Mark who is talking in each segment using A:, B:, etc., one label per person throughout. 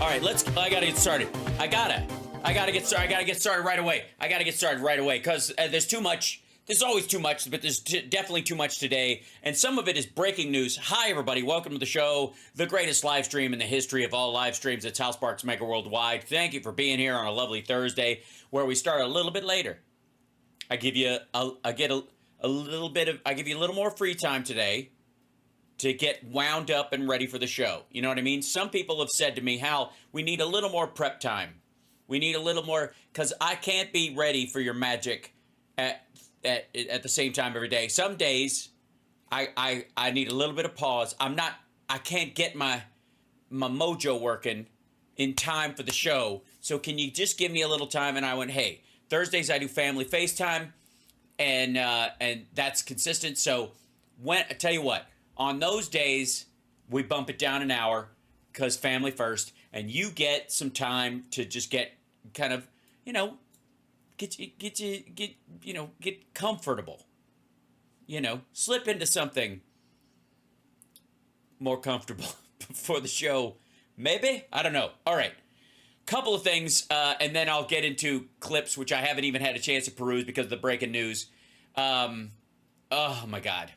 A: All right, I gotta get started. I gotta get started right away. Because there's too much. There's always too much, but there's definitely too much today. And some of it is breaking news. Hi, everybody. Welcome to the show. The greatest live stream in the history of all live streams. It's House Sparks Mega Worldwide. Thank you for being here on a lovely Thursday where we start a little bit later. I give you a little more free time today to get wound up and ready for the show. You know what I mean? Some people have said to me, Hal, we need a little more prep time. We need a little more, because I can't be ready for your magic at the same time every day. Some days I need a little bit of pause. I can't get my mojo working in time for the show. So can you just give me a little time? And I went, hey, Thursdays I do family FaceTime, and that's consistent. So I tell you what, on those days we bump it down an hour because family first, and you get some time to just get kind of, get comfortable, slip into something more comfortable before the show. Maybe, I don't know. All right. Couple of things, and then I'll get into clips, which I haven't even had a chance to peruse because of the breaking news. Oh my God.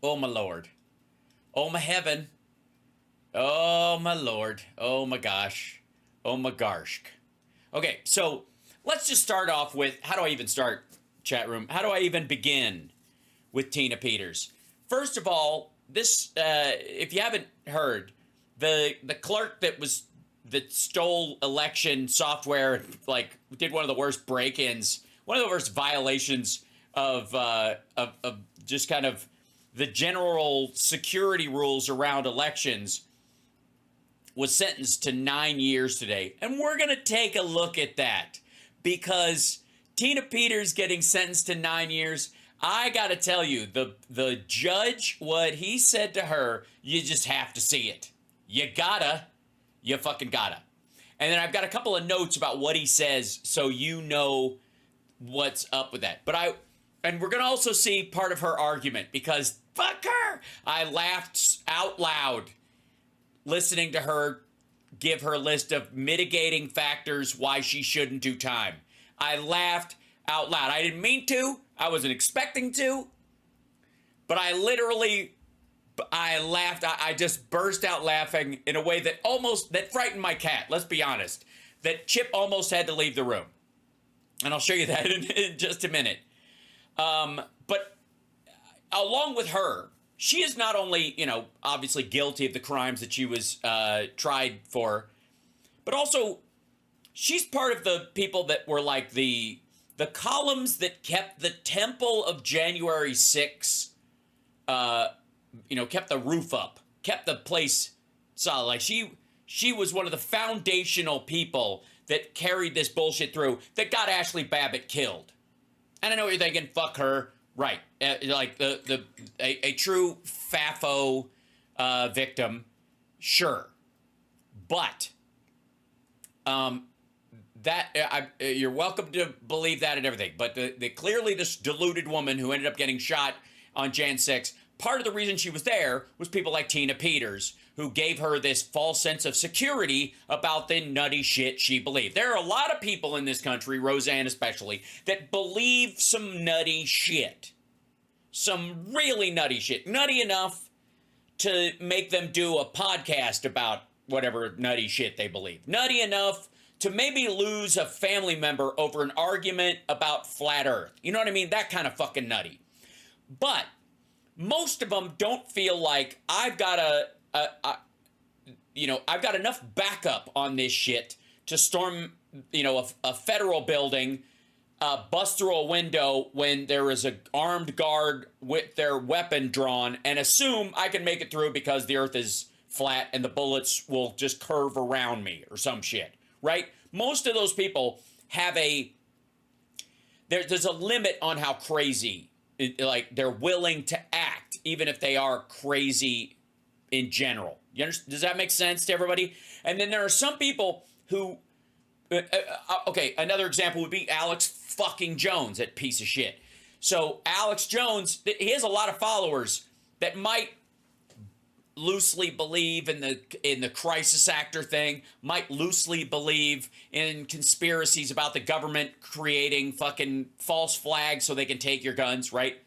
A: Oh my Lord. Oh my heaven. Oh my Lord. Oh my gosh. Oh my gosh. Okay, so let's just start off with, how do I even start, chat room? How do I even begin with Tina Peters? First of all, this, if you haven't heard, the clerk that stole election software, like, did one of the worst break-ins, one of the worst violations of just kind of the general security rules around elections, was sentenced to 9 years today. And we're going to take a look at that, because Tina Peters getting sentenced to 9 years, I got to tell you, the judge, what he said to her, you just have to see it. You fucking gotta. And then I've got a couple of notes about what he says, so you know what's up with that. And we're going to also see part of her argument, because fuck her. I laughed out loud listening to her give her list of mitigating factors why she shouldn't do time. I laughed out loud. I didn't mean to. I wasn't expecting to. But I laughed. I just burst out laughing in a way that frightened my cat. Let's be honest. That Chip almost had to leave the room. And I'll show you that in just a minute. But along with her, she is not only, obviously guilty of the crimes that she was tried for, but also she's part of the people that were like the columns that kept the temple of January 6th, kept the roof up, kept the place solid. Like she was one of the foundational people that carried this bullshit through that got Ashley Babbitt killed. And I know what you're thinking, fuck her. Right. Like a true FAFO victim. Sure. But you're welcome to believe that and everything. But clearly this deluded woman who ended up getting shot on Jan 6, part of the reason she was there was people like Tina Peters, who gave her this false sense of security about the nutty shit she believed. There are a lot of people in this country, Roseanne especially, that believe some nutty shit. Some really nutty shit. Nutty enough to make them do a podcast about whatever nutty shit they believe. Nutty enough to maybe lose a family member over an argument about flat earth. You know what I mean? That kind of fucking nutty. But most of them don't feel like I've got I've got enough backup on this shit to storm, a federal building, bust through a window when there is an armed guard with their weapon drawn, and assume I can make it through because the earth is flat and the bullets will just curve around me or some shit, right? Most of those people have there's a limit on how crazy, they're willing to act, even if they are crazy in general. Does that make sense to everybody? And then there are some people who, okay, another example would be Alex fucking Jones, that piece of shit. So Alex Jones, he has a lot of followers that might loosely believe in the crisis actor thing, might loosely believe in conspiracies about the government creating fucking false flags so they can take your guns, right?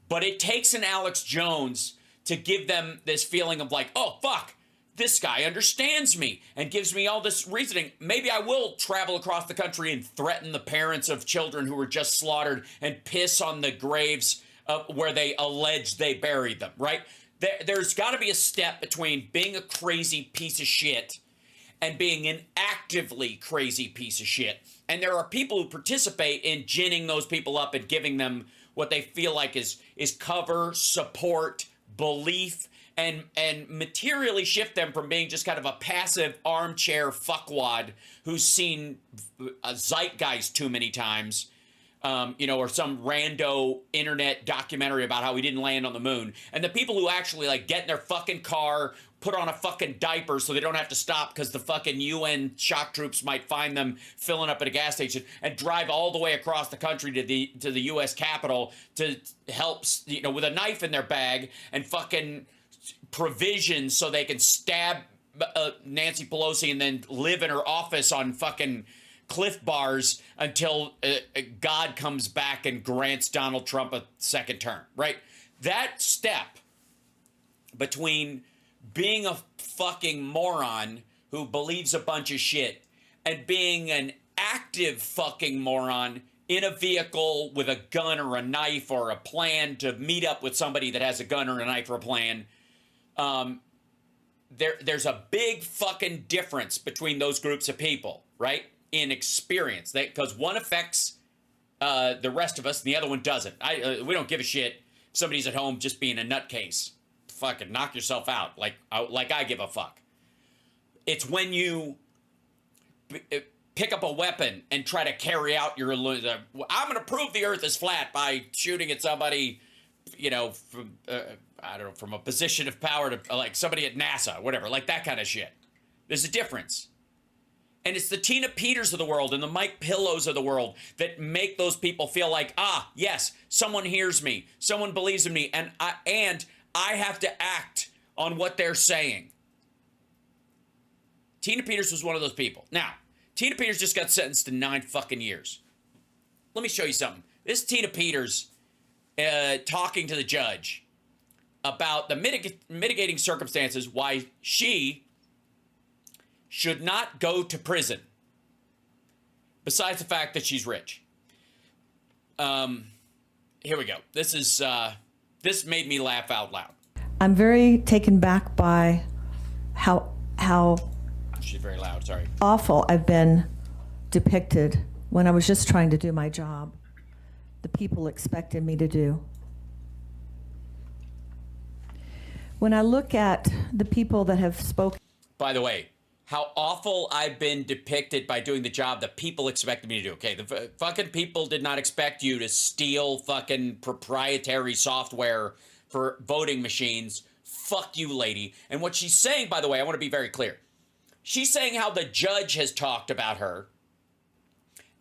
A: But it takes an Alex Jones to give them this feeling of like, oh, fuck, this guy understands me and gives me all this reasoning. Maybe I will travel across the country and threaten the parents of children who were just slaughtered and piss on the graves where they allege they buried them, right? There's got to be a step between being a crazy piece of shit and being an actively crazy piece of shit. And there are people who participate in ginning those people up and giving them what they feel like is cover, support, belief, and materially shift them from being just kind of a passive armchair fuckwad who's seen a zeitgeist too many times, or some rando internet documentary about how he didn't land on the moon. And the people who actually like get in their fucking car, put on a fucking diaper so they don't have to stop because the fucking UN shock troops might find them filling up at a gas station, and drive all the way across the country to the US Capitol to help, with a knife in their bag and fucking provisions so they can stab Nancy Pelosi and then live in her office on fucking Cliff Bars until God comes back and grants Donald Trump a second term, right? That step between being a fucking moron who believes a bunch of shit and being an active fucking moron in a vehicle with a gun or a knife or a plan to meet up with somebody that has a gun or a knife or a plan, there's a big fucking difference between those groups of people, right? In experience, because one affects the rest of us and the other one doesn't. We don't give a shit if somebody's at home just being a nutcase. Fucking knock yourself out, like I give a fuck. It's when you pick up a weapon and try to carry out your I'm going to prove the earth is flat by shooting at somebody, from I don't know, from a position of power to like somebody at NASA, whatever, like that kind of shit. There's a difference. And it's the Tina Peters of the world and the Mike Pillows of the world that make those people feel like, yes, someone hears me, someone believes in me, and I have to act on what they're saying. Tina Peters was one of those people. Now, Tina Peters just got sentenced to 9 fucking years. Let me show you something. This is Tina Peters talking to the judge about the mitigating circumstances why she should not go to prison, besides the fact that she's rich. Here we go. This made me laugh out loud.
B: I'm very taken back by how
A: She's very loud, sorry.
B: Awful I've been depicted when I was just trying to do my job. The people expected me to do. When I look at the people that have spoken.
A: By the way, how awful I've been depicted by doing the job that people expected me to do. Okay, the fucking people did not expect you to steal fucking proprietary software for voting machines. Fuck you, lady. And what she's saying, by the way, I want to be very clear. She's saying how the judge has talked about her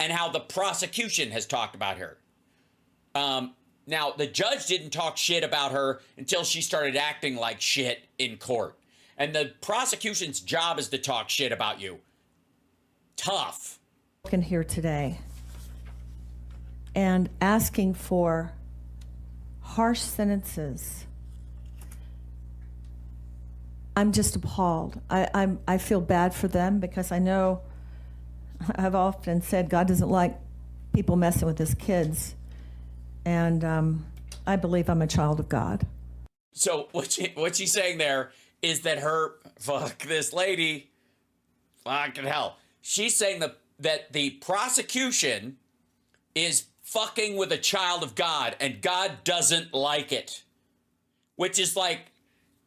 A: and how the prosecution has talked about her. Now, the judge didn't talk shit about her until she started acting like shit in court. And the prosecution's job is to talk shit about you. Tough.
B: Here today and asking for harsh sentences. I'm just appalled. I feel bad for them because I know I've often said God doesn't like people messing with his kids. And I believe I'm a child of God.
A: So what she's saying there is that this lady, fucking hell. She's saying that the prosecution is fucking with a child of God and God doesn't like it. Which is like,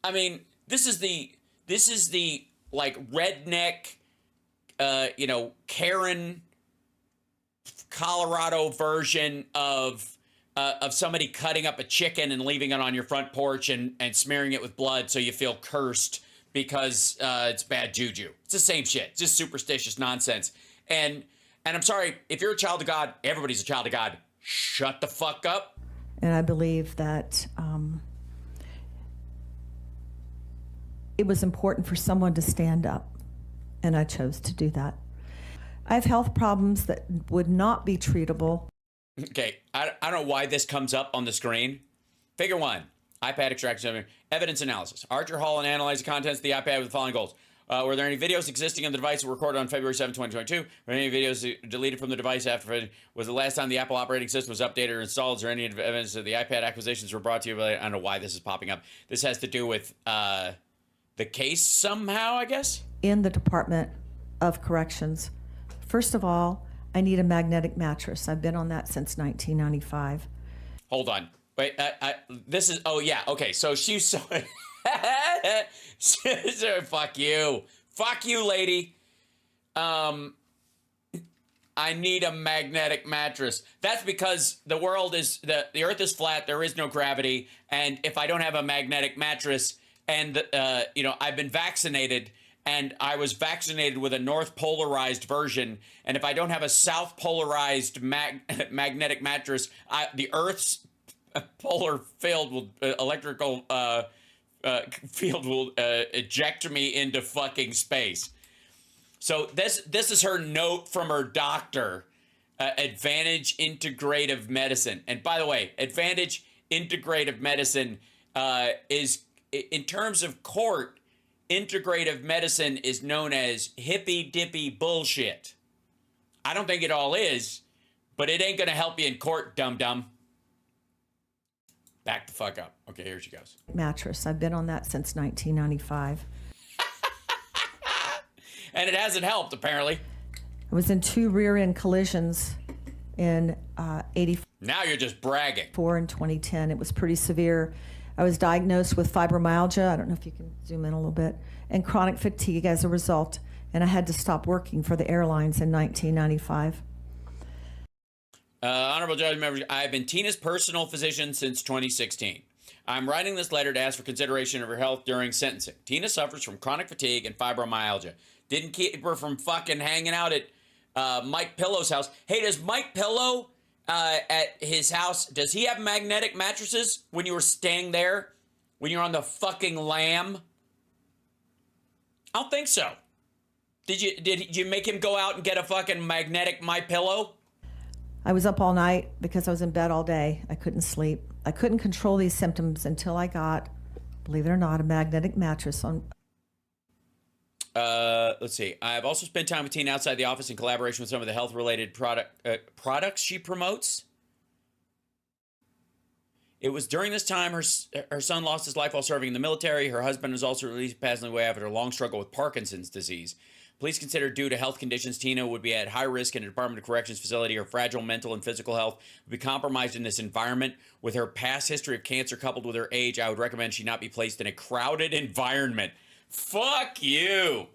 A: I mean, this is the like redneck, Karen, Colorado version of somebody cutting up a chicken and leaving it on your front porch and smearing it with blood so you feel cursed because it's bad juju. It's the same shit. It's just superstitious nonsense. And I'm sorry, if you're a child of God, everybody's a child of God. Shut the fuck up.
B: And I believe that it was important for someone to stand up, and I chose to do that. I have health problems that would not be treatable.
A: Okay, I don't know why this comes up on the screen. Figure 1, iPad extraction, evidence analysis. Archer Hall and analyze the contents of the iPad with the following goals. Were there any videos existing on the device that were recorded on February 7, 2022? Were any videos deleted from the device after? Was the last time the Apple operating system was updated or installed? Is there any evidence that the iPad acquisitions were brought to you? I don't know why this is popping up. This has to do with the case somehow, I guess?
B: In the Department of Corrections. First of all, I need a magnetic mattress. I've been on that since 1995.
A: Hold on. Wait, this is, oh yeah, okay, so she's so, fuck you. Fuck you, lady. I need a magnetic mattress. That's because the world is, the earth is flat, there is no gravity, and if I don't have a magnetic mattress, and, you know, I've been vaccinated, and I was vaccinated with a north polarized version, and if I don't have a south polarized magnetic mattress, the Earth's polar field will electrical field will eject me into fucking space. So this is her note from her doctor. Advantage Integrative Medicine, and by the way, Advantage Integrative Medicine is, in terms of court, integrative medicine is known as hippy dippy bullshit. I don't think it all is, but it ain't gonna help you in court, dum-dum. Back the fuck up. Okay, here she goes.
B: Mattress. I've been on that since 1995.
A: And it hasn't helped, apparently.
B: I was in 2 rear-end collisions in 84
A: Now you're just bragging.
B: and 2010. It was pretty severe. I was diagnosed with fibromyalgia. I don't know if you can zoom in a little bit, and chronic fatigue as a result. And I had to stop working for the airlines in 1995.
A: Honorable Judge members, I've been Tina's personal physician since 2016. I'm writing this letter to ask for consideration of her health during sentencing. Tina suffers from chronic fatigue and fibromyalgia. Didn't keep her from fucking hanging out at Mike Pillow's house. Hey, does Mike Pillow at his house, does he have magnetic mattresses when you were staying there? When you were on the fucking lam? I don't think so. Did you make him go out and get a fucking magnetic My Pillow?
B: I was up all night because I was in bed all day. I couldn't sleep. I couldn't control these symptoms until I got, believe it or not, a magnetic mattress on.
A: Let's see. I've also spent time with Tina outside the office in collaboration with some of the health-related products she promotes. It was during this time her son lost his life while serving in the military. Her husband was also released, passing away after a long struggle with Parkinson's disease. Police consider due to health conditions, Tina would be at high risk in a Department of Corrections facility. Her fragile mental and physical health would be compromised in this environment. With her past history of cancer coupled with her age, I would recommend she not be placed in a crowded environment. Fuck you.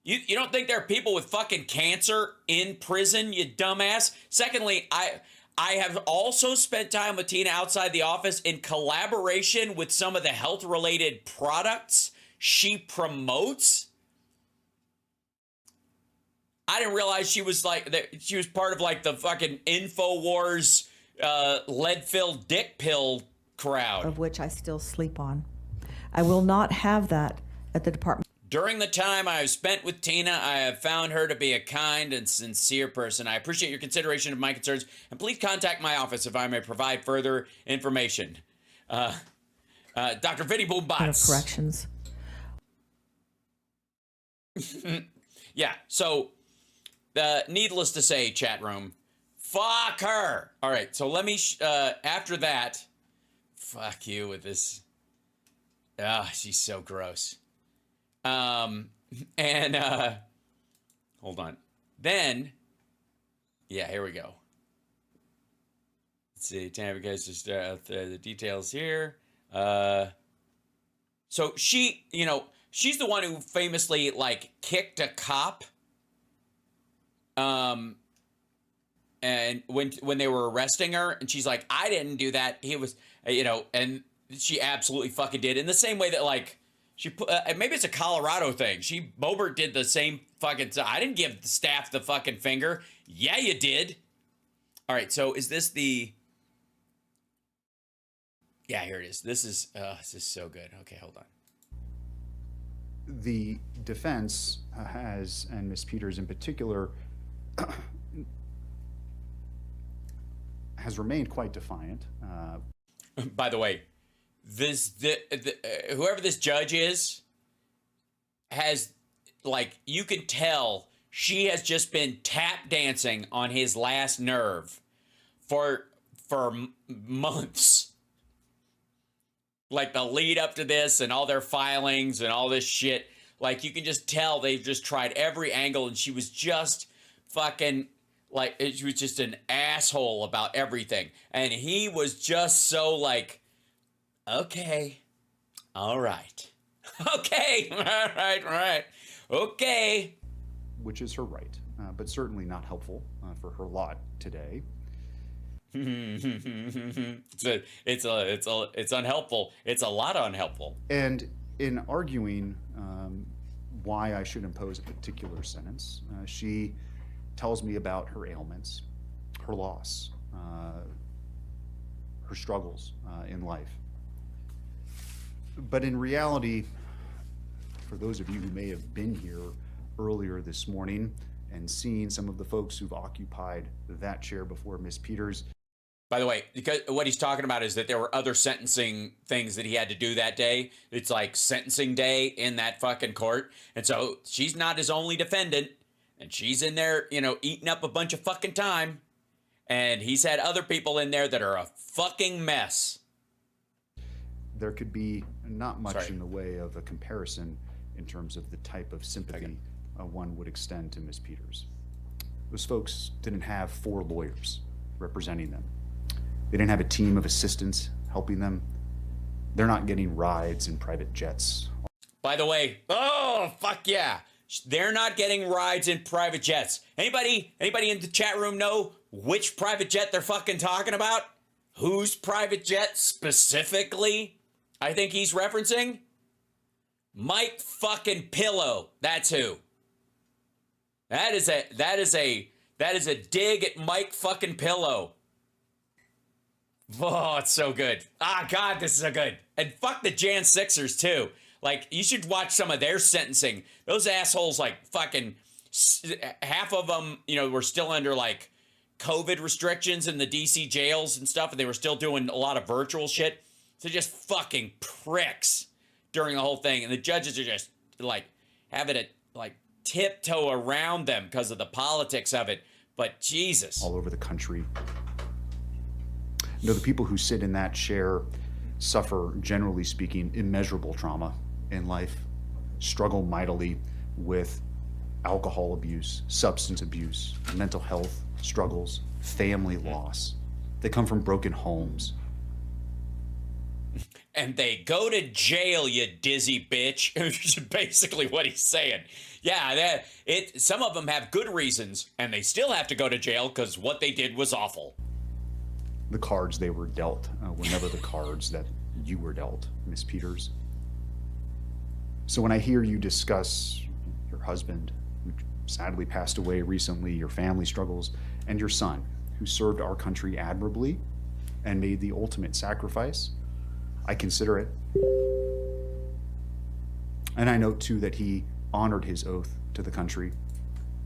A: You don't think there are people with fucking cancer in prison, you dumbass? Secondly, I have also spent time with Tina outside the office in collaboration with some of the health-related products she promotes. I didn't realize she was she was part of like the fucking InfoWars lead-filled dick pill crowd.
B: Of which I still sleep on. I will not have that at the department.
A: During the time I have spent with Tina, I have found her to be a kind and sincere person. I appreciate your consideration of my concerns, and please contact my office if I may provide further information. Dr. Vinny Boombots.
B: Corrections.
A: Yeah, so, needless to say, chat room, fuck her. All right, so let me, after that, fuck you with this. She's so gross. Hold on. Then, yeah, here we go. Let's see, Tammy guys, just the details here. So she, she's the one who famously like kicked a cop. And when they were arresting her, and she's like, I didn't do that. He was, and she absolutely fucking did. In the same way that like, she put, maybe it's a Colorado thing. Bobert did the same fucking. I didn't give the staff the fucking finger. Yeah, you did. All right. So is this the? Yeah, here it is. This is so good. Okay, hold on.
C: the defense has, and Ms. Peters in particular, has remained quite defiant.
A: By the way, whoever this judge is has, like, you can tell she has just been tap dancing on his last nerve for months. Like the lead up to this and all their filings and all this shit. Like, you can just tell they've just tried every angle, and she was just fucking, like, she was just an asshole about everything. And he was just so like, okay, all right. Okay, all right. Okay.
C: Which is her right, but certainly not helpful for her lot today.
A: It's unhelpful. It's a lot unhelpful.
C: And in arguing why I should impose a particular sentence, she tells me about her ailments, her loss, her struggles in life. But in reality, for those of you who may have been here earlier this morning and seen some of the folks who've occupied that chair before Ms. Peters.
A: By the way, because what he's talking about is that there were other sentencing things that he had to do that day. It's like sentencing day in that fucking court. And so she's not his only defendant. And she's in there, you know, eating up a bunch of fucking time. And he's had other people in there that are a fucking mess.
C: There could be not much in the way of a comparison in terms of the type of sympathy one would extend to Ms. Peters. Those folks didn't have 4 lawyers representing them. They didn't have a team of assistants helping them. They're not getting rides in private jets.
A: By the way, oh, fuck yeah. They're not getting rides in private jets. Anybody in the chat room know which private jet they're fucking talking about? Whose private jet specifically I think he's referencing? Mike fucking Pillow. That's who. That is a dig at Mike fucking Pillow. Oh, it's so good. Ah, God, this is so good. And fuck the Jan Sixers, too. Like, you should watch some of their sentencing. Those assholes, like, fucking, half of them, you know, were still under, like, COVID restrictions in the DC jails and stuff, and they were still doing a lot of virtual shit. So just fucking pricks during the whole thing. And the judges are just, like, having it, like, tiptoe around them because of the politics of it. But Jesus.
C: All over the country. You know, the people who sit in that chair suffer, generally speaking, immeasurable trauma in life, struggle mightily with alcohol abuse, substance abuse, mental health struggles, family loss. They come from broken homes.
A: And they go to jail, you dizzy bitch. Which is basically what he's saying. Yeah, some of them have good reasons, and they still have to go to jail because what they did was awful.
C: The cards they were dealt were never the cards that you were dealt, Ms. Peters. So when I hear you discuss your husband, who sadly passed away recently, your family struggles, and your son, who served our country admirably and made the ultimate sacrifice, I consider it. And I note, too, that he honored his oath to the country,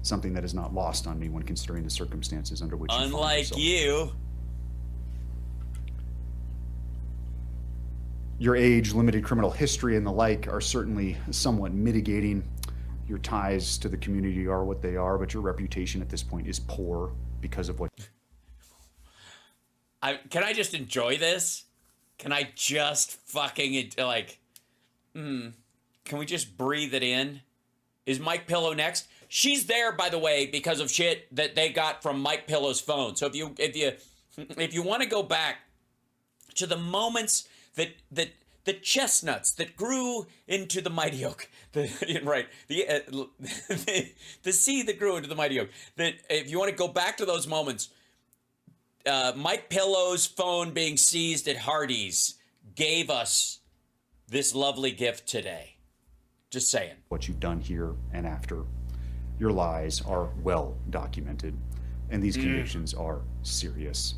C: something that is not lost on me when considering the circumstances under which he found himself.
A: Unlike you.
C: Your age, limited criminal history, and the like are certainly somewhat mitigating. Your ties to the community are what they are, but your reputation at this point is poor because of what...
A: Can I just enjoy this? Can I just fucking, like... can we just breathe it in? Is Mike Pillow next? She's there, by the way, because of shit that they got from Mike Pillow's phone. So if you want to go back to the moments that the chestnuts that grew into the mighty oak, the seed that grew into the mighty oak. That if you want to go back to those moments, Mike Pillow's phone being seized at Hardee's gave us this lovely gift today. Just saying.
C: What you've done here and after. Your lies are well documented, and these convictions are serious.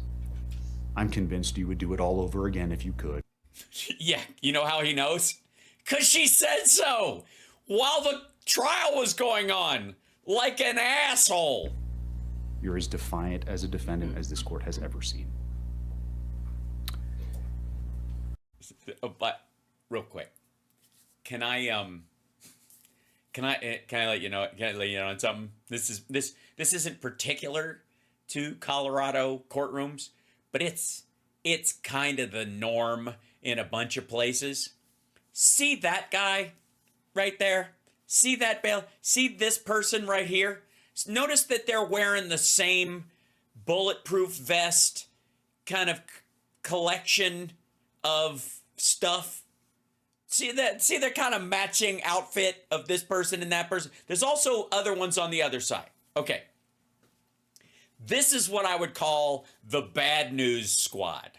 C: I'm convinced you would do it all over again if you could.
A: Yeah, you know how he knows? 'Cause she said so! while the trial was going on, like an asshole.
C: You're as defiant as a defendant as this court has ever seen.
A: But real quick, can I let you know? Can I let you know on something? This isn't particular to Colorado courtrooms, but it's kind of the norm in a bunch of places. See that guy right there? See that bail? See this person right here? Notice that they're wearing the same bulletproof vest kind of collection of stuff. See their kind of matching outfit of this person and that person. There's also other ones on the other side. Okay. This is what I would call the bad news squad.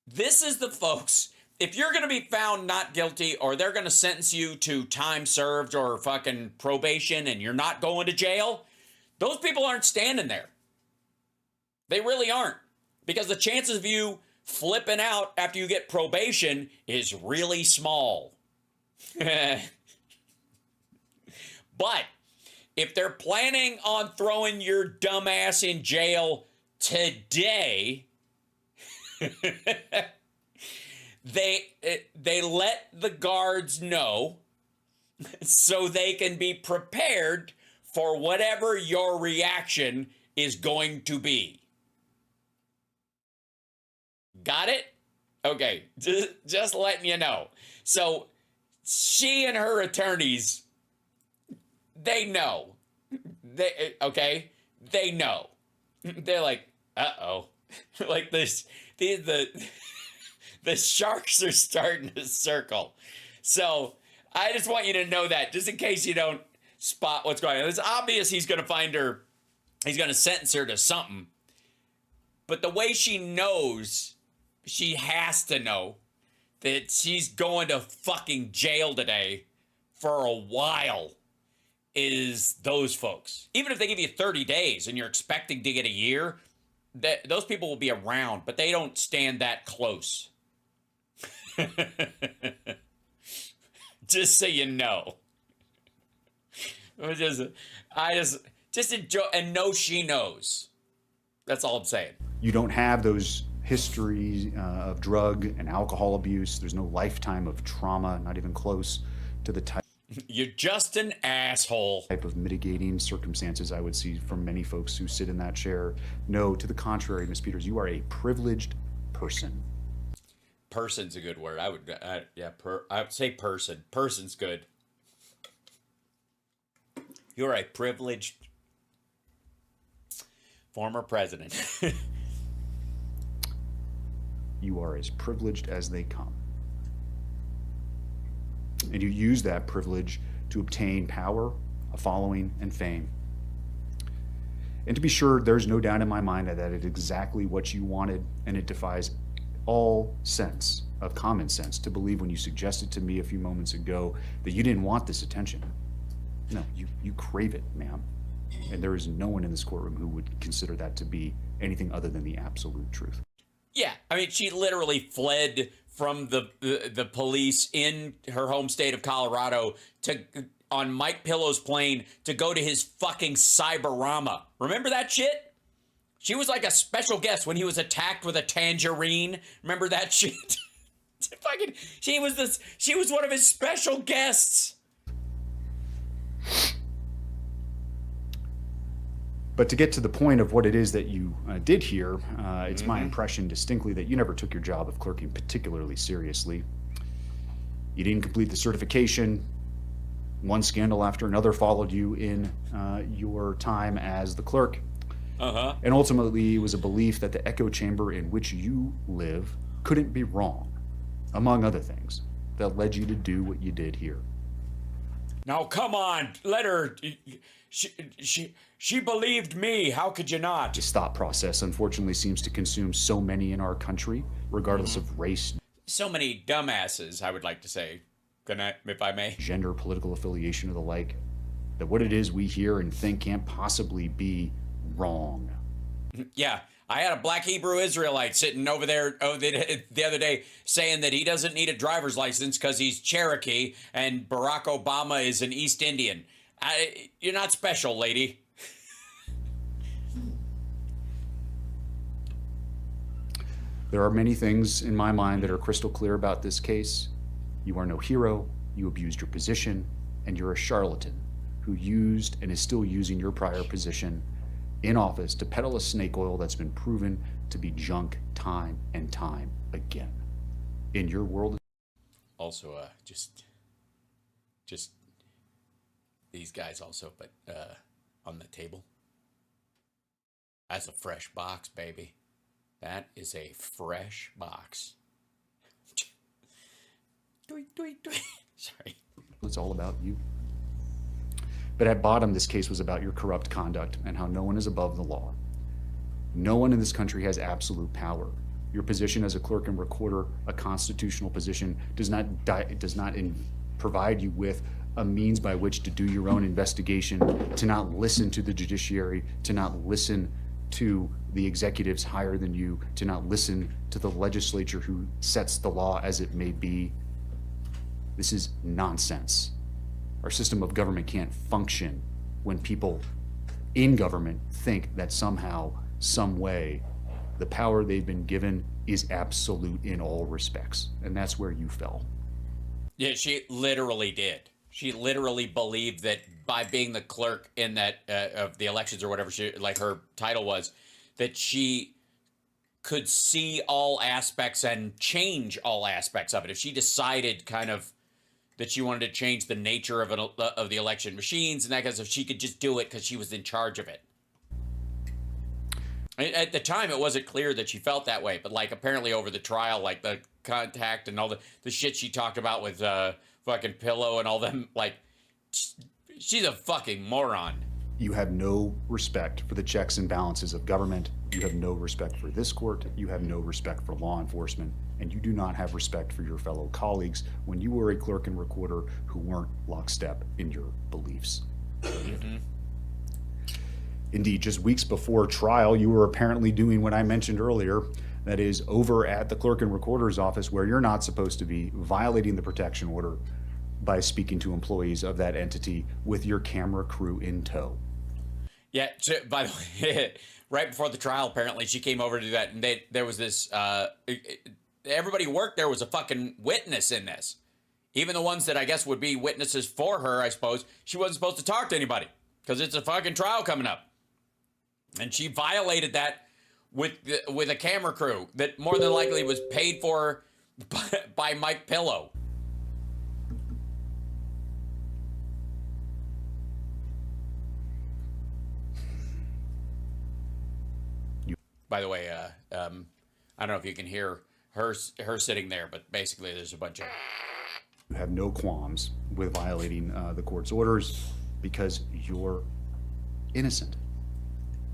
A: This is the folks, if you're going to be found not guilty or they're going to sentence you to time served or fucking probation and you're not going to jail, those people aren't standing there. They really aren't. Because the chances of you flipping out after you get probation is really small. But if they're planning on throwing your dumbass in jail today, they let the guards know so they can be prepared for whatever your reaction is going to be. Got it? Okay, just letting you know. So she and her attorneys, they know. They know. They're like, uh-oh. Like this, the sharks are starting to circle. So I just want you to know that, just in case you don't spot what's going on. It's obvious he's going to find her, he's going to sentence her to something. But the way she knows, she has to know that she's going to fucking jail today for a while is those folks. Even if they give you 30 days and you're expecting to get a year, those people will be around, but they don't stand that close. Just so you know. Just enjoy and know she knows. That's all I'm saying.
C: You don't have those histories of drug and alcohol abuse. There's no lifetime of trauma, not even close to the type
A: You're just an asshole.
C: Of mitigating circumstances I would see from many folks who sit in that chair. No, to the contrary, Ms. Peters, you are a privileged person.
A: Person's a good word. I would say person. Person's good. You're a privileged former president.
C: You are as privileged as they come. And you use that privilege to obtain power, a following, and fame. And to be sure, there's no doubt in my mind that it's exactly what you wanted, and it defies all sense of common sense to believe when you suggested to me a few moments ago that you didn't want this attention. No, you crave it, ma'am. And there is no one in this courtroom who would consider that to be anything other than the absolute truth.
A: Yeah, I mean, she literally fled from the police in her home state of Colorado on Mike Pillow's plane to go to his fucking Cyberama. Remember that shit? She was like a special guest when he was attacked with a tangerine. Remember that shit? She was one of his special guests.
C: But to get to the point of what it is that you did here, it's my impression distinctly that you never took your job of clerking particularly seriously. You didn't complete the certification. One scandal after another followed you in your time as the clerk. And ultimately, it was a belief that the echo chamber in which you live couldn't be wrong, among other things, that led you to do what you did here.
A: Now, come on, let her... She believed me. How could you not?
C: This thought process, unfortunately, seems to consume so many in our country, regardless of race.
A: So many dumbasses, I would like to say, if I may.
C: Gender, political affiliation, or the like. That what it is we hear and think can't possibly be wrong.
A: Yeah, I had a black Hebrew Israelite sitting over there the other day saying that he doesn't need a driver's license because he's Cherokee and Barack Obama is an East Indian. You're not special, lady.
C: There are many things in my mind that are crystal clear about this case. You are no hero, you abused your position, and you're a charlatan who used and is still using your prior position in office to peddle a snake oil that's been proven to be junk time and time again. In your world.
A: Also, just these guys also, but on the table. That's a fresh box, baby. That is a fresh box. Tweet, tweet, tweet. Sorry.
C: It's all about you. But at bottom, this case was about your corrupt conduct and how no one is above the law. No one in this country has absolute power. Your position as a clerk and recorder, a constitutional position, does not provide you with a means by which to do your own investigation, to not listen to the judiciary, to not listen to the executives higher than you, to not listen to the legislature who sets the law as it may be. This is nonsense. Our system of government can't function when people in government think that somehow, some way, the power they've been given is absolute in all respects. And that's where you fell.
A: Yeah, she literally did. She literally believed that by being the clerk in that of the elections or whatever her title was, that she could see all aspects and change all aspects of it. If she decided kind of that she wanted to change the nature of the election machines and that kind of stuff, she could just do it because she was in charge of it. At the time, it wasn't clear that she felt that way, but like apparently over the trial, like the contact and all the shit she talked about with fucking Pillow and all them, like she's a fucking moron.
C: You have no respect for the checks and balances of government. You have no respect for this court. You have no respect for law enforcement. And you do not have respect for your fellow colleagues when you were a clerk and recorder who weren't lockstep in your beliefs. Mm-hmm. Indeed, just weeks before trial, you were apparently doing what I mentioned earlier, that is, over at the clerk and recorder's office where you're not supposed to be, violating the protection order by speaking to employees of that entity with your camera crew in tow.
A: Yeah, by the way, right before the trial, apparently, she came over to do that, and there was this, everybody who worked there was a fucking witness in this. Even the ones that I guess would be witnesses for her, I suppose, she wasn't supposed to talk to anybody, because it's a fucking trial coming up. And she violated that with a camera crew that more than likely was paid for by Mike Pillow. By the way, I don't know if you can hear her sitting there, but basically there's a bunch of...
C: You have no qualms with violating the court's orders because you're innocent,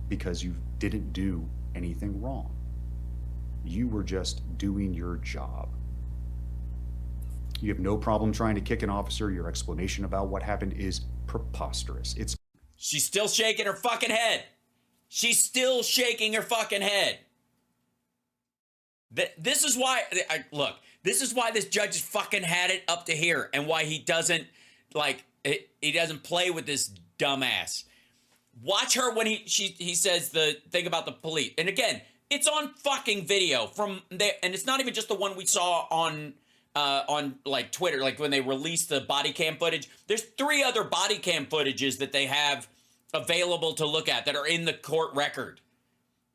C: because you didn't do anything wrong. You were just doing your job. You have no problem trying to kick an officer. Your explanation about what happened is preposterous.
A: She's still shaking her fucking head. She's still shaking her fucking head. This is why, look, this is why this judge has fucking had it up to here and why he doesn't, he doesn't play with this dumbass. Watch her when he says the thing about the police. And again, it's on fucking video from there, and it's not even just the one we saw on like Twitter, like when they released the body cam footage. There's 3 other body cam footages that they have available to look at that are in the court record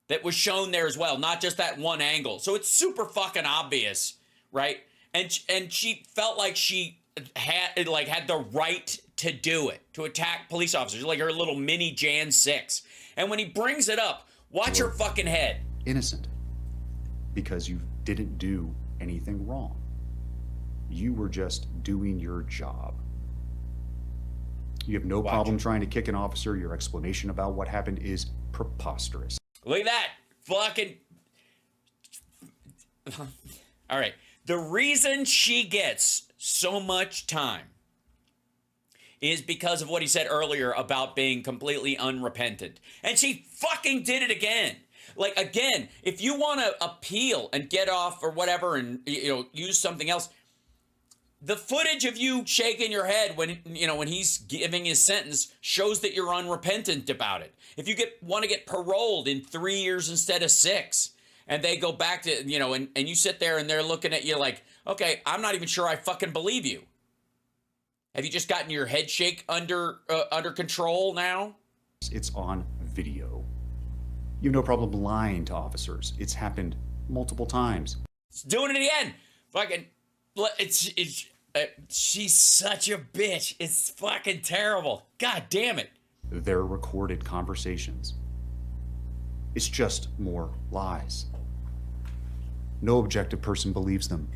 A: that was shown there as well, not just that one angle. So it's super fucking obvious, right? And she felt like she had the right to do it, to attack police officers, like her little mini Jan 6. And when he brings it up, watch her fucking head.
C: Innocent, because you didn't do anything wrong. You were just doing your job. You have no problem trying to kick an officer. Your explanation about what happened is preposterous.
A: Look at that. Fucking... All right. The reason she gets so much time is because of what he said earlier about being completely unrepentant. And she fucking did it again. Like, again, if you want to appeal and get off or whatever and, use something else, the footage of you shaking your head when he's giving his sentence shows that you're unrepentant about it. If you want to get paroled in 3 years instead of 6, and they go back to, and you sit there and they're looking at you like, okay, I'm not even sure I fucking believe you. Have you just gotten your head shake under control now? It's
C: on video. You have no problem lying to officers. It's happened multiple times.
A: It's doing it again. Fucking, she's such a bitch. It's fucking terrible. God damn it.
C: They're recorded conversations. It's just more lies. No objective person believes them.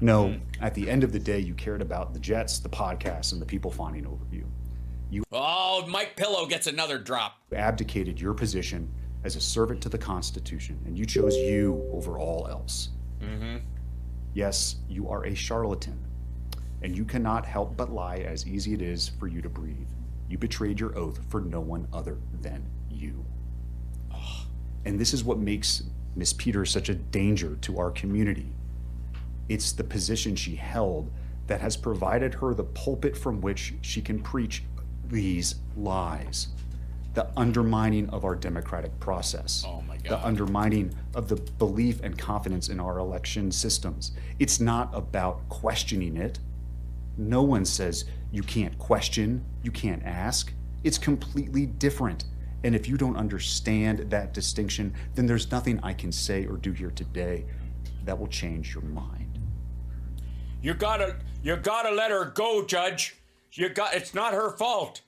C: No, at the end of the day, you cared about the jets, the podcasts, and the people fawning over you.
A: Mike Pillow gets another drop.
C: You abdicated your position as a servant to the Constitution, and you chose you over all else.
A: Mm-hmm.
C: Yes, you are a charlatan, and you cannot help but lie as easy it is for you to breathe. You betrayed your oath for no one other than you.
A: Oh.
C: And this is what makes Miss Peters such a danger to our community. It's the position she held that has provided her the pulpit from which she can preach these lies. The undermining of our democratic process.
A: Oh my God.
C: The undermining of the belief and confidence in our election systems. It's not about questioning it. No one says you can't question, you can't ask. It's completely different. And if you don't understand that distinction, then there's nothing I can say or do here today that will change your mind.
A: You gotta let her go, Judge. It's not her fault.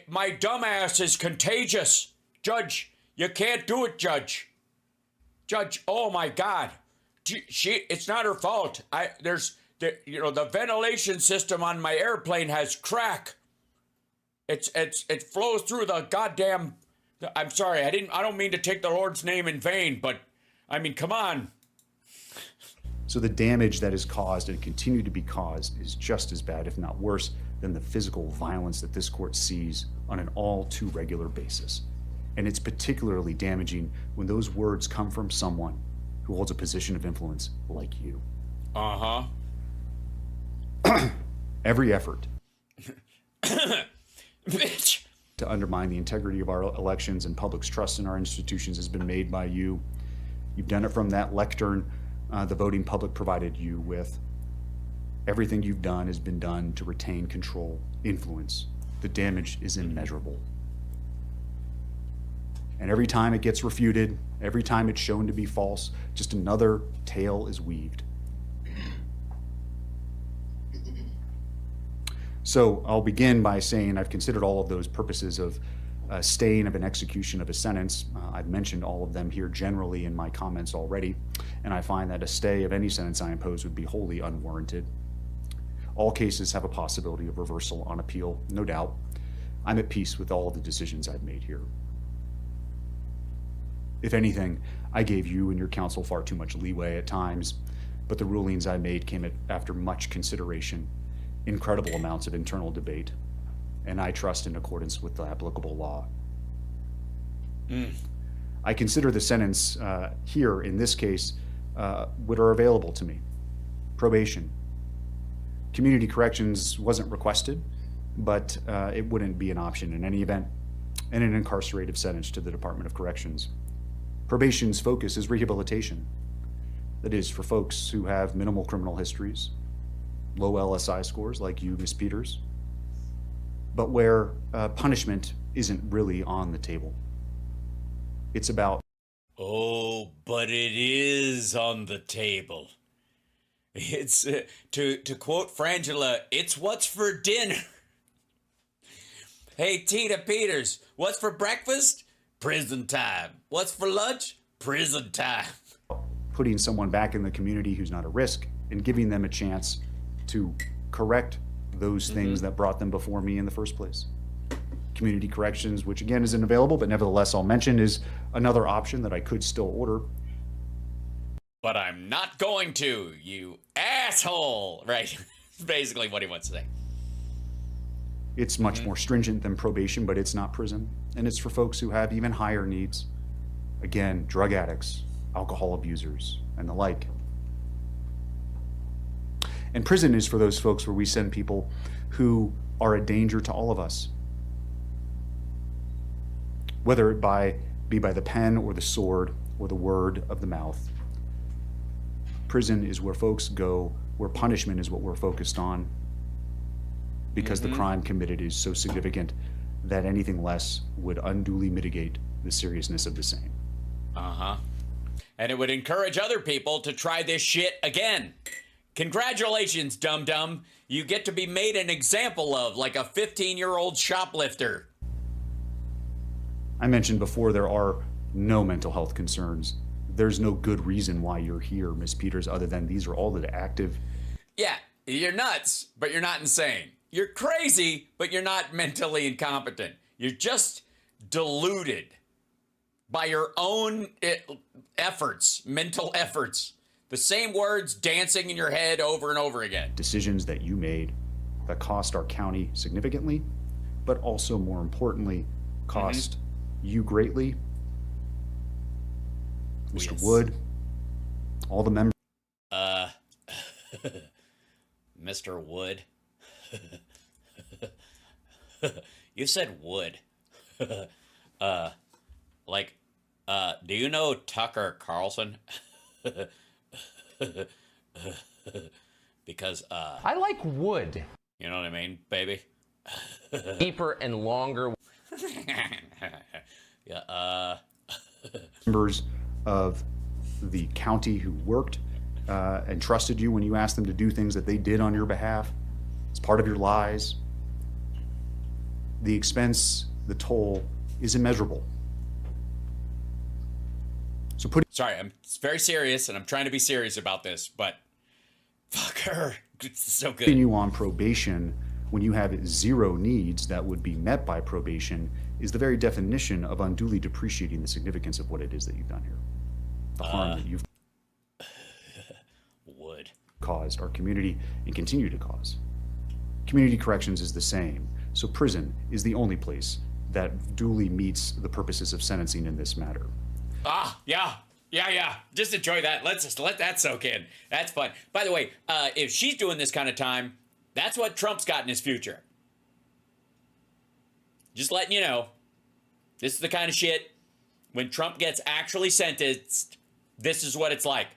A: My dumbass is contagious. Judge, you can't do it, Judge. Judge, oh my God. It's not her fault. The ventilation system on my airplane has crack. It flows through the goddamn. I'm sorry, I don't mean to take the Lord's name in vain, but I mean, come on.
C: So the damage that is caused and continue to be caused is just as bad, if not worse, than the physical violence that this court sees on an all too regular basis. And it's particularly damaging when those words come from someone who holds a position of influence like you.
A: Uh-huh.
C: Every effort
A: Bitch.
C: to undermine the integrity of our elections and public's trust in our institutions has been made by you. You've done it from that lectern the voting public provided you with. Everything you've done has been done to retain control, influence. The damage is immeasurable. And every time it gets refuted, every time it's shown to be false, just another tale is weaved. So I'll begin by saying I've considered all of those purposes of staying of an execution of a sentence. I've mentioned all of them here generally in my comments already, and I find that a stay of any sentence I impose would be wholly unwarranted. All cases have a possibility of reversal on appeal, no doubt. I'm at peace with all of the decisions I've made here. If anything, I gave you and your counsel far too much leeway at times, but the rulings I made came after much consideration, incredible amounts of internal debate, and I trust in accordance with the applicable law. I consider the sentence here, in this case, what are available to me. Probation. Community corrections wasn't requested, but it wouldn't be an option in any event, and an incarcerative sentence to the Department of Corrections. Probation's focus is rehabilitation. That is, for folks who have minimal criminal histories, low LSI scores like you, Miss Peters, but where punishment isn't really on the table. It's about...
A: Oh, but it is on the table. It's, to quote Frangela, it's what's for dinner. Hey, Tina Peters, what's for breakfast? Prison time. What's for lunch? Prison time.
C: Putting someone back in the community who's not a risk and giving them a chance to correct those things that brought them before me in the first place. Community corrections, which again isn't available, but nevertheless I'll mention, is another option that I could still order.
A: But I'm not going to, you asshole. Right. Basically what he wants to say.
C: It's much more stringent than probation, but it's not prison. And it's for folks who have even higher needs. Again, drug addicts, alcohol abusers, and the like. And prison is for those folks where we send people who are a danger to all of us. Whether it be by the pen or the sword or the word of the mouth. Prison is where folks go, where punishment is what we're focused on, because the crime committed is so significant that anything less would unduly mitigate the seriousness of the same.
A: And it would encourage other people to try this shit again. Congratulations, dum-dum. You get to be made an example of, like a 15-year-old shoplifter.
C: I mentioned before there are no mental health concerns. There's no good reason why you're here, Miss Peters, other than these are all the active.
A: Yeah, you're nuts, but you're not insane. You're crazy, but you're not mentally incompetent. You're just deluded by your own efforts, mental efforts. The same words dancing in your head over and over again.
C: Decisions that you made that cost our county significantly, but also more importantly, cost you greatly. Mr.
A: Yes.
C: Wood, all the members.
A: Mr. Wood. You said Wood. Do you know Tucker Carlson? Because,
D: I like wood.
A: you know what I mean, baby?
D: Deeper and longer.
A: Yeah,
C: Members of the county who worked and trusted you when you asked them to do things that they did on your behalf. It's part of your lies. The expense, the toll is immeasurable. So
A: sorry, I'm very serious, and I'm trying to be serious about this, but fuck her. It's so good.
C: putting you on probation when you have zero needs that would be met by probation is the very definition of unduly depreciating the significance of what it is that you've done here. The harm that you've
A: Wood.
C: caused our community and continue to cause. Community corrections is the same. So prison is the only place that duly meets the purposes of sentencing in this matter.
A: Yeah. Just enjoy that. Let's just let that soak in. That's fun. By the way, if she's doing this kind of time, that's what Trump's got in his future. Just letting you know, this is the kind of shit, when Trump gets actually sentenced, this is what it's like.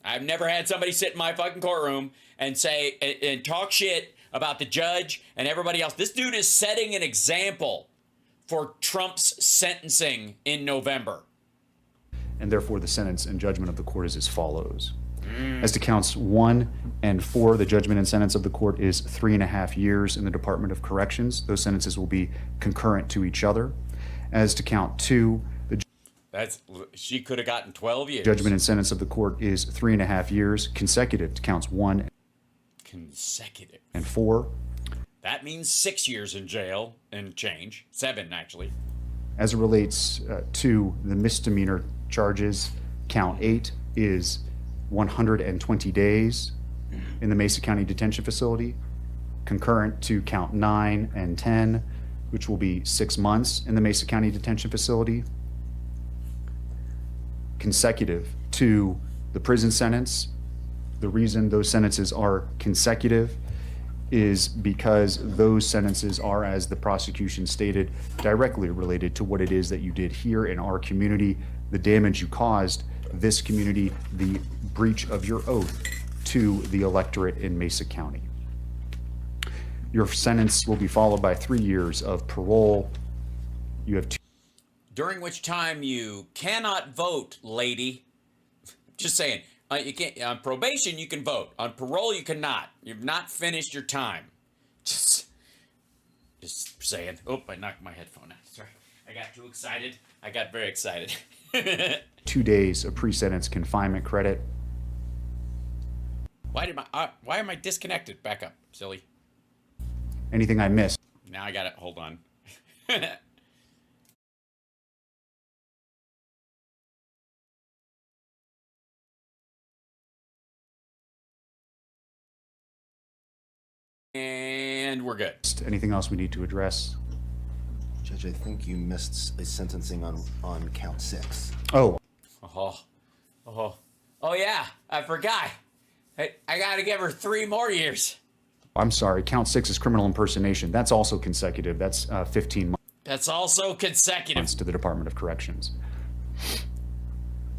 A: I've never had somebody sit in my fucking courtroom and say, and talk shit about the judge and everybody else. This dude is setting an example for Trump's sentencing in November.
C: And therefore the sentence and judgment of the court is as follows. As to counts 1 and 4, the judgment and sentence of the court is 3.5 years in the Department of Corrections. Those sentences will be concurrent to each other. As to count 2, the
A: She could have gotten 12 years.
C: judgment and sentence of the court is 3.5 years consecutive to counts 1
A: Consecutive.
C: and 4.
A: That means 6 years in jail and change. 7, actually.
C: As it relates to the misdemeanor charges, count 8 is 120 days in the Mesa County Detention Facility, concurrent to count 9 and 10, which will be 6 months in the Mesa County Detention Facility, consecutive to the prison sentence. The reason those sentences are consecutive is because those sentences are, as the prosecution stated, directly related to what it is that you did here in our community, the damage you caused this community, the breach of your oath to the electorate in Mesa County. Your sentence will be followed by 3 years of parole. You have 2.
A: During which time you cannot vote, lady. Just saying. You can't. On probation, you can vote. On parole, you cannot. You've not finished your time. Just saying. Oh, I knocked my headphone out. Sorry. I got too excited. I got very excited.
C: 2 days of pre-sentence confinement credit.
A: Why am I disconnected? Back up, silly.
C: Anything I missed?
A: Now I got it. Hold on. And and we're good.
C: Anything else we need to address?
E: Judge, I think you missed a sentencing on count 6.
C: Oh,
A: Oh yeah, I forgot. I gotta give her 3 more years.
C: I'm sorry. Count 6 is criminal impersonation. That's also consecutive. That's 15
A: That's also consecutive.
C: months to the Department of Corrections.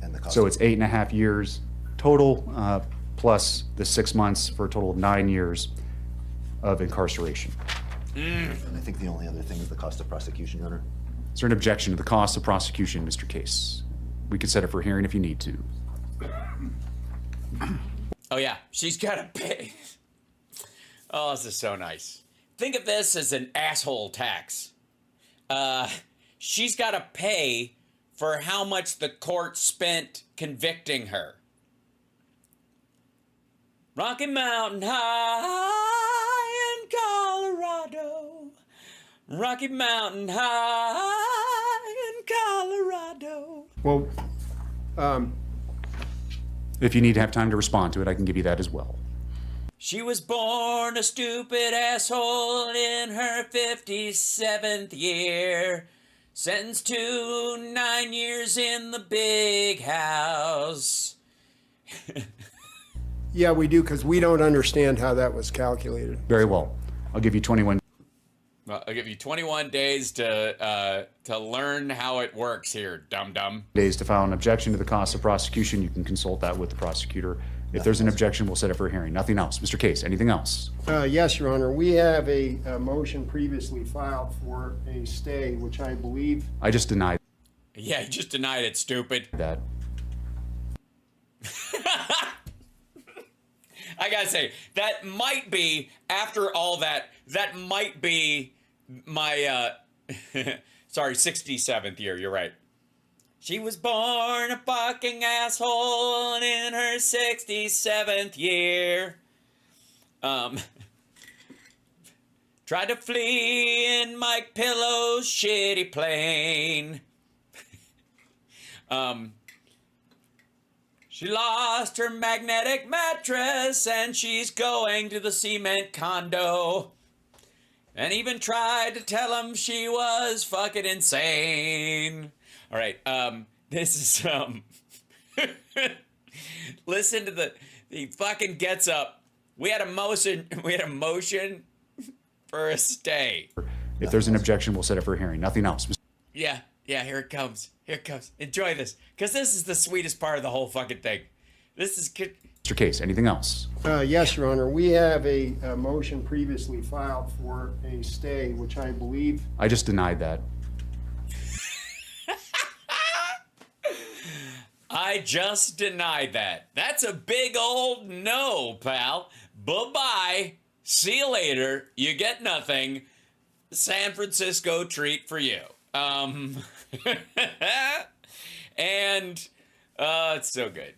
E: And the cost
C: So it's 8.5 years total, plus the 6 months for a total of 9 years of incarceration.
E: and I think the only other thing is the cost of prosecution, Your Honor.
C: Is there an objection to the cost of prosecution, Mr. Case? We can set it for hearing if you need to.
A: Oh yeah, she's gotta pay. Oh, this is so nice. Think of this as an asshole tax. She's gotta pay for how much the court spent convicting her. Rocky Mountain High in Colorado. Rocky Mountain High in Colorado.
F: Well,
C: If you need to have time to respond to it, I can give you that as well.
A: She was born a stupid asshole in her 57th year. Sentenced to 9 years in the big house.
F: yeah, we do, because we don't understand how that was calculated.
C: Very well. I'll give you 21
A: Well, I'll give you 21 days to learn how it works here, dum-dum.
C: days to file an objection to the cost of prosecution. You can consult that with the prosecutor. If there's an objection, we'll set it for a hearing. Nothing else. Mr. Case, anything else?
F: Yes, Your Honor. We have a motion previously filed for a stay, which I believe.
C: I just denied
A: Yeah, you just denied it, stupid.
C: that.
A: I gotta say, that might be, after all that might be my, sorry, 67th year, you're right. She was born a fucking asshole in her 67th year. Tried to flee in Mike Pillow's shitty plane. She lost her magnetic mattress and she's going to the cement condo. And even tried to tell him she was fucking insane. All right, this is, listen to the fucking gets up. We had a motion for a stay.
C: If there's an objection, we'll set it for a hearing. Nothing else.
A: Yeah, here it comes. Here it comes. Enjoy this, because this is the sweetest part of the whole fucking thing. This is good.
C: Mr. Case, anything else?
F: Yes, Your Honor. We have a motion previously filed for a stay, which I believe.
C: I just denied that.
A: I just denied that. That's a big old no, pal. Bye-bye. See you later. You get nothing. San Francisco treat for you. And it's so good.